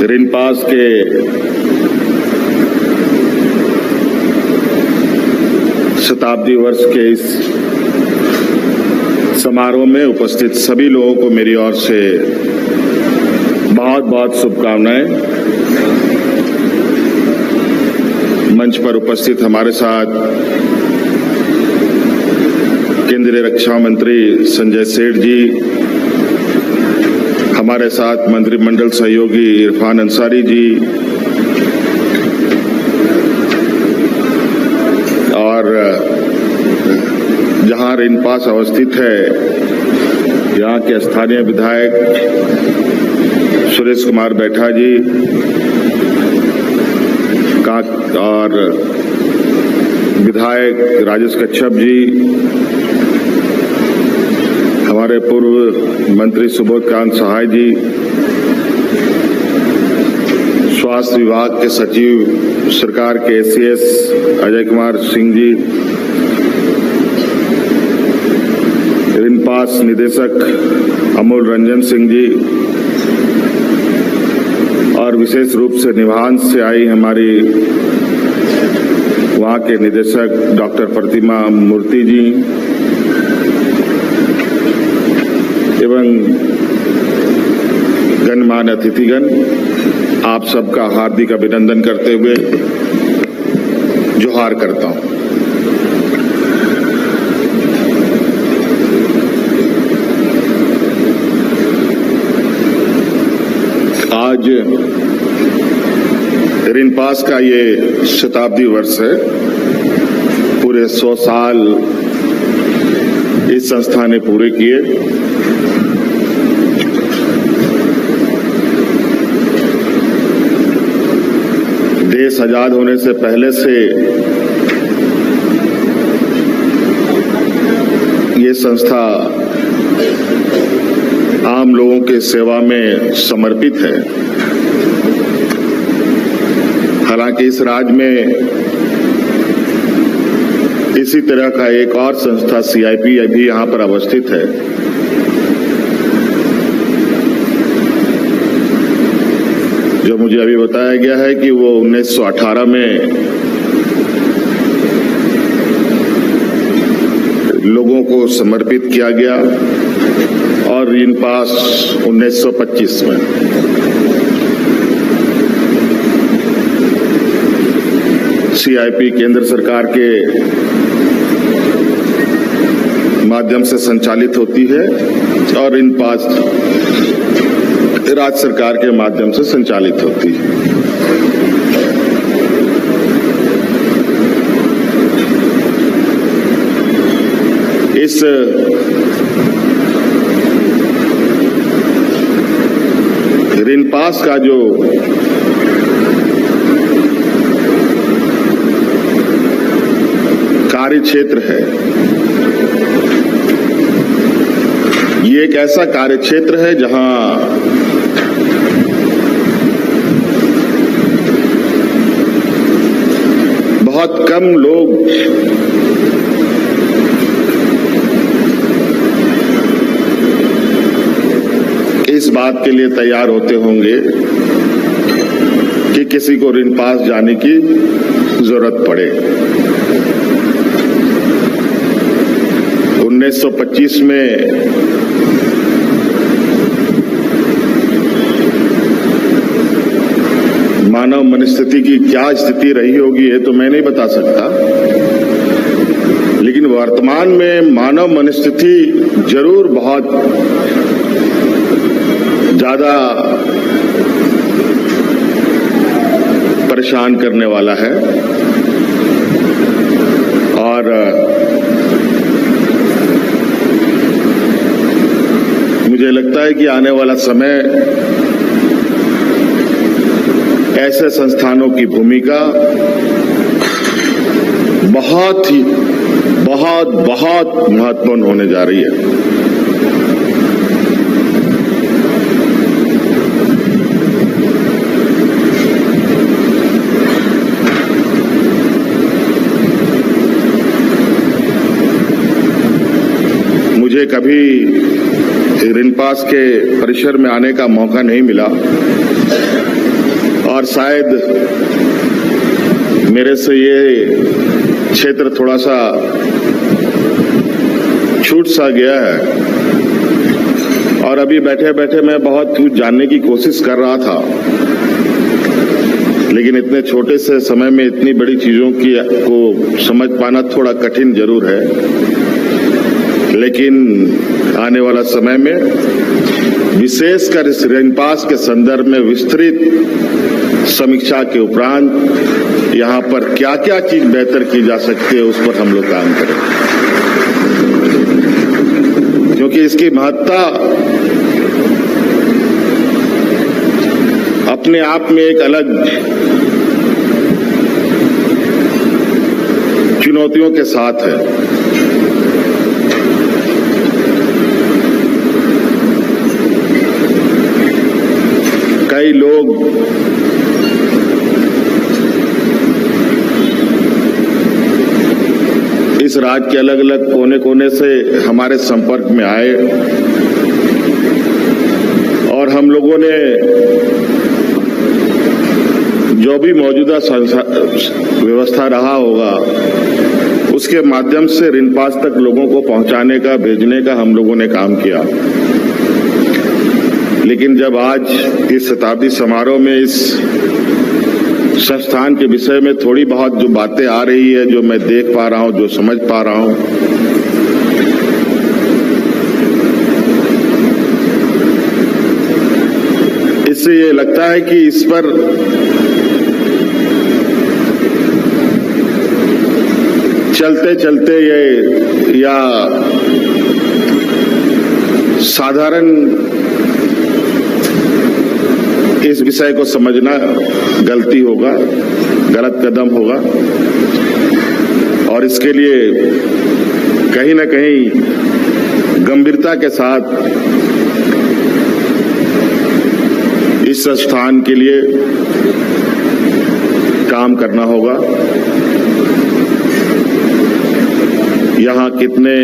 रिनपास के शताब्दी वर्ष के इस समारोह में उपस्थित सभी लोगों को मेरी ओर से बहुत बहुत शुभकामनाएं। मंच पर उपस्थित हमारे साथ केंद्रीय रक्षा मंत्री संजय सेठ जी, हमारे साथ मंत्रिमंडल सहयोगी इरफान अंसारी जी और जहां रिनपास अवस्थित है यहां के स्थानीय विधायक सुरेश कुमार बैठा जी और विधायक राजेश कच्छप जी, हमारे पूर्व मंत्री सुबोध कांत सहाय जी, स्वास्थ्य विभाग के सचिव सरकार के एसीएस अजय कुमार सिंह जी, रिनपास निदेशक अमोल रंजन सिंह जी और विशेष रूप से निभांस से आई हमारी वहां के निदेशक डॉक्टर प्रतिमा मूर्ति जी एवं गणमान्य अतिथिगण, आप सबका हार्दिक अभिनंदन करते हुए जोहार करता हूं। आज रिनपास का ये शताब्दी वर्ष है। पूरे 100 साल इस संस्था ने पूरे किए। देश आजाद होने से पहले से ये संस्था आम लोगों के सेवा में समर्पित है। हालांकि इस राज्य में इसी तरह का एक और संस्था सीआईपी अभी यहां पर अवस्थित है। जो मुझे अभी बताया गया है कि वो 1918 में लोगों को समर्पित किया गया और रिनपास 1925 में। सीआईपी केंद्र सरकार के माध्यम से संचालित होती है और रिनपास राज्य सरकार के माध्यम से संचालित होती है। इस रिनपास का जो कार्य क्षेत्र है, ये एक ऐसा कार्य क्षेत्र है जहां बहुत कम लोग इस बात के लिए तैयार होते होंगे कि किसी को रिनपास जाने की जरूरत पड़े। 1925 में मानव मनस्थिति की क्या स्थिति रही होगी ये तो मैं नहीं बता सकता, लेकिन वर्तमान में मानव मनस्थिति जरूर बहुत ज्यादा परेशान करने वाला है। और मुझे लगता है कि आने वाला समय ऐसे संस्थानों की भूमिका बहुत महत्वपूर्ण होने जा रही है। मुझे कभी रिनपास के परिसर में आने का मौका नहीं मिला, और शायद मेरे से ये क्षेत्र थोड़ा सा छूट सा गया है और अभी बैठे बैठे मैं बहुत कुछ जानने की कोशिश कर रहा था, लेकिन इतने छोटे से समय में इतनी बड़ी चीजों को समझ पाना थोड़ा कठिन जरूर है। लेकिन आने वाला समय में विशेषकर इस रिनपास के संदर्भ में विस्तृत समीक्षा के उपरांत यहाँ पर क्या क्या चीज बेहतर की जा सकती है उस पर हम लोग काम करें, क्योंकि इसकी महत्ता अपने आप में एक अलग चुनौतियों के साथ है। कई लोग इस राज्य के अलग अलग कोने कोने से हमारे संपर्क में आए और हम लोगों ने जो भी मौजूदा व्यवस्था रहा होगा उसके माध्यम से रिनपास तक लोगों को पहुंचाने का, भेजने का हम लोगों ने काम किया। लेकिन जब आज इस शताब्दी समारोह में इस संस्थान के विषय में थोड़ी बहुत जो बातें आ रही है, जो मैं देख पा रहा हूं, जो समझ पा रहा हूं, इससे ये लगता है कि इस पर चलते चलते ये या साधारण इस विषय को समझना गलती होगा, गलत कदम होगा और इसके लिए कहीं ना कहीं गंभीरता के साथ इस संस्थान के लिए काम करना होगा। यहाँ कितने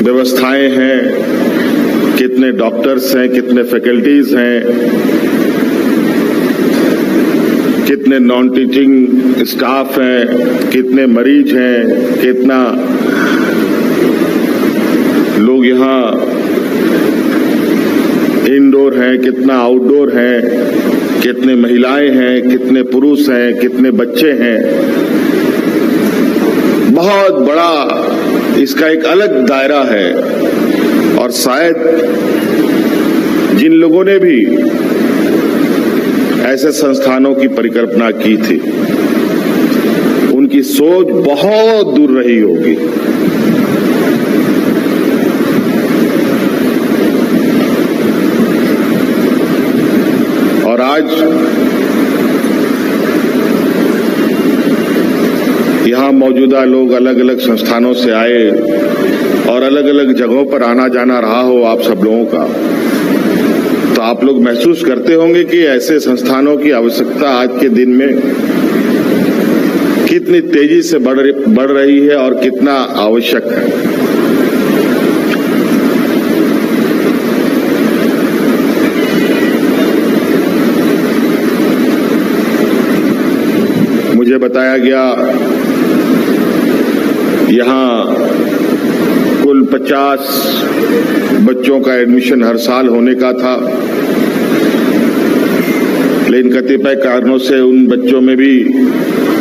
व्यवस्थाएं हैं, कितने डॉक्टर्स हैं, कितने फैकल्टीज हैं, कितने नॉन टीचिंग स्टाफ हैं, कितने मरीज हैं, कितना लोग यहाँ इंडोर हैं, कितना आउटडोर हैं, कितने महिलाएं हैं, कितने पुरुष हैं, कितने बच्चे हैं, बहुत बड़ा इसका एक अलग दायरा है। और शायद जिन लोगों ने भी ऐसे संस्थानों की परिकल्पना की थी उनकी सोच बहुत दूर रही होगी। और आज यहाँ मौजूदा लोग अलग अलग संस्थानों से आए और अलग अलग जगहों पर आना जाना रहा हो आप सब लोगों का, तो आप लोग महसूस करते होंगे कि ऐसे संस्थानों की आवश्यकता आज के दिन में कितनी तेजी से बढ़ रही है और कितना आवश्यक है। मुझे बताया गया यहाँ कुल 50 बच्चों का एडमिशन हर साल होने का था, लेकिन कतिपय कारणों से उन बच्चों में भी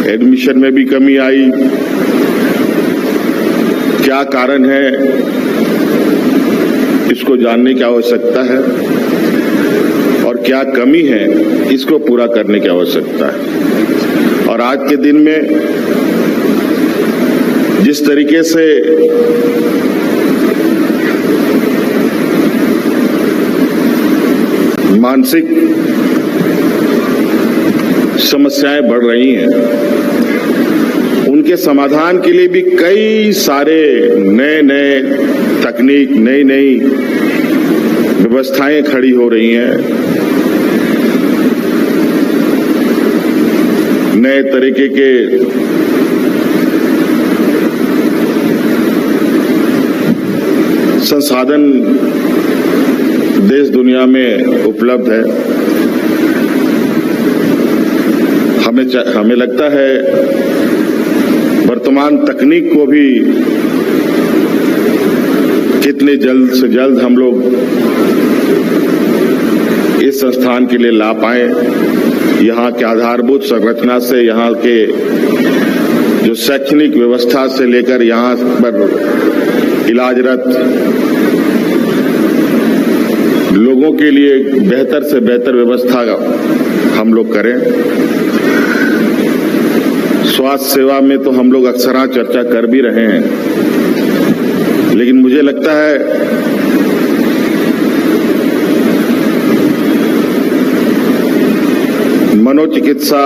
एडमिशन में भी कमी आई। क्या कारण है इसको जानने की आवश्यकता है और क्या कमी है इसको पूरा करने की आवश्यकता है। और आज के दिन में जिस तरीके से मानसिक समस्याएं बढ़ रही हैं, उनके समाधान के लिए भी कई सारे नए तकनीक, नई व्यवस्थाएं खड़ी हो रही हैं। नए तरीके के संसाधन देश दुनिया दुनिया में उपलब्ध है। हमें लगता है वर्तमान तकनीक को भी कितने जल्द से जल्द हम लोग इस संस्थान के लिए ला पाए। यहाँ के आधारभूत संरचना से, यहाँ के जो शैक्षणिक व्यवस्था से लेकर यहाँ पर इलाजरत लोगों के लिए बेहतर से बेहतर व्यवस्था हम लोग करें। स्वास्थ्य सेवा में तो हम लोग अक्सर चर्चा कर भी रहे हैं, लेकिन मुझे लगता है मनोचिकित्सा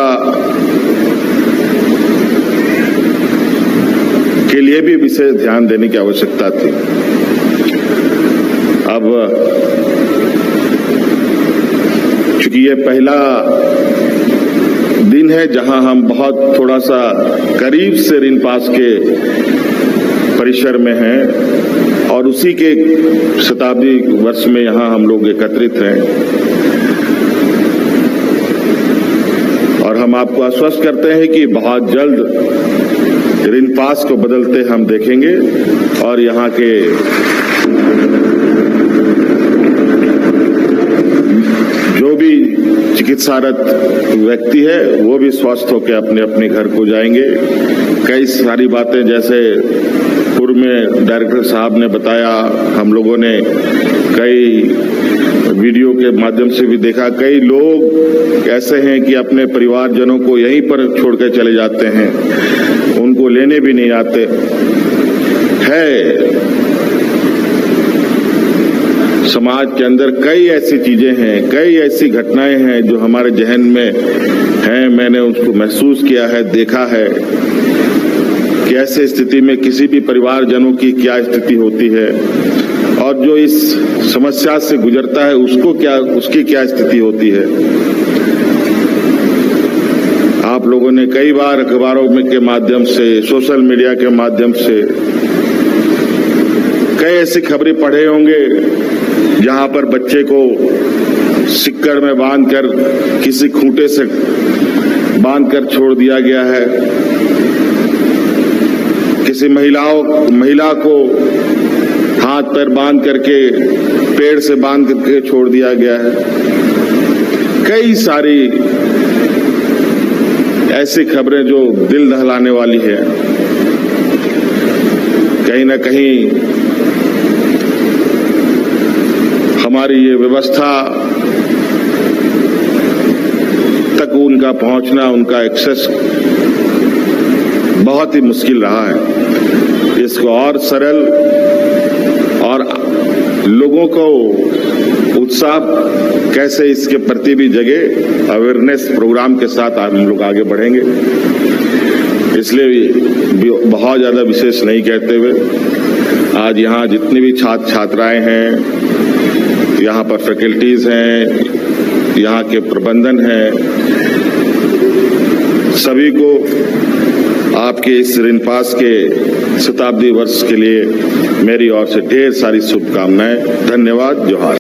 के लिए भी विशेष ध्यान देने की आवश्यकता थी। अब चूंकि ये पहला दिन है जहां हम बहुत थोड़ा सा करीब से रिनपास के परिसर में हैं और उसी के शताब्दी वर्ष में यहां हम लोग एकत्रित हैं, और हम आपको आश्वस्त करते हैं कि बहुत जल्द रिनपास को बदलते हम देखेंगे और यहाँ के जो भी चिकित्सारत व्यक्ति है वो भी स्वस्थ होकर अपने अपने घर को जाएंगे। कई सारी बातें जैसे पूर्व में डायरेक्टर साहब ने बताया, हम लोगों ने कई वीडियो के माध्यम से भी देखा, कई लोग ऐसे हैं कि अपने परिवारजनों को यहीं पर छोड़कर चले जाते हैं, उनको लेने भी नहीं आते हैं। समाज के अंदर कई ऐसी चीजें हैं, कई ऐसी घटनाएं हैं जो हमारे जहन में हैं। मैंने उसको महसूस किया है, देखा है कि ऐसे स्थिति में किसी भी परिवारजनों की क्या स्थिति होती है और जो इस समस्या से गुजरता है उसकी क्या स्थिति होती है। आप लोगों ने कई बार अखबारों में के माध्यम से, सोशल मीडिया के माध्यम से कई ऐसी खबरें पढ़े होंगे जहां पर बच्चे को सिक्कड़ में बांधकर किसी खूंटे से बांधकर छोड़ दिया गया है, किसी महिला को हाथ पैर बांध करके पेड़ से बांध करके छोड़ दिया गया है। कई सारी ऐसी खबरें जो दिल दहलाने वाली है। कहीं ना कहीं हमारी ये व्यवस्था तक उनका पहुंचना, उनका एक्सेस बहुत ही मुश्किल रहा है। इसको और सरल और लोगों को उत्साह कैसे इसके प्रति भी जगे, अवेयरनेस प्रोग्राम के साथ हम लोग आगे बढ़ेंगे। इसलिए बहुत ज्यादा विशेष नहीं कहते हुए, आज यहाँ जितनी भी छात्र छात्राएं हैं, यहाँ पर फैकल्टीज हैं, यहाँ के प्रबंधन हैं, सभी को आपके इस रिनपास के शताब्दी वर्ष के लिए मेरी ओर से ढेर सारी शुभकामनाएं। धन्यवाद। जोहार।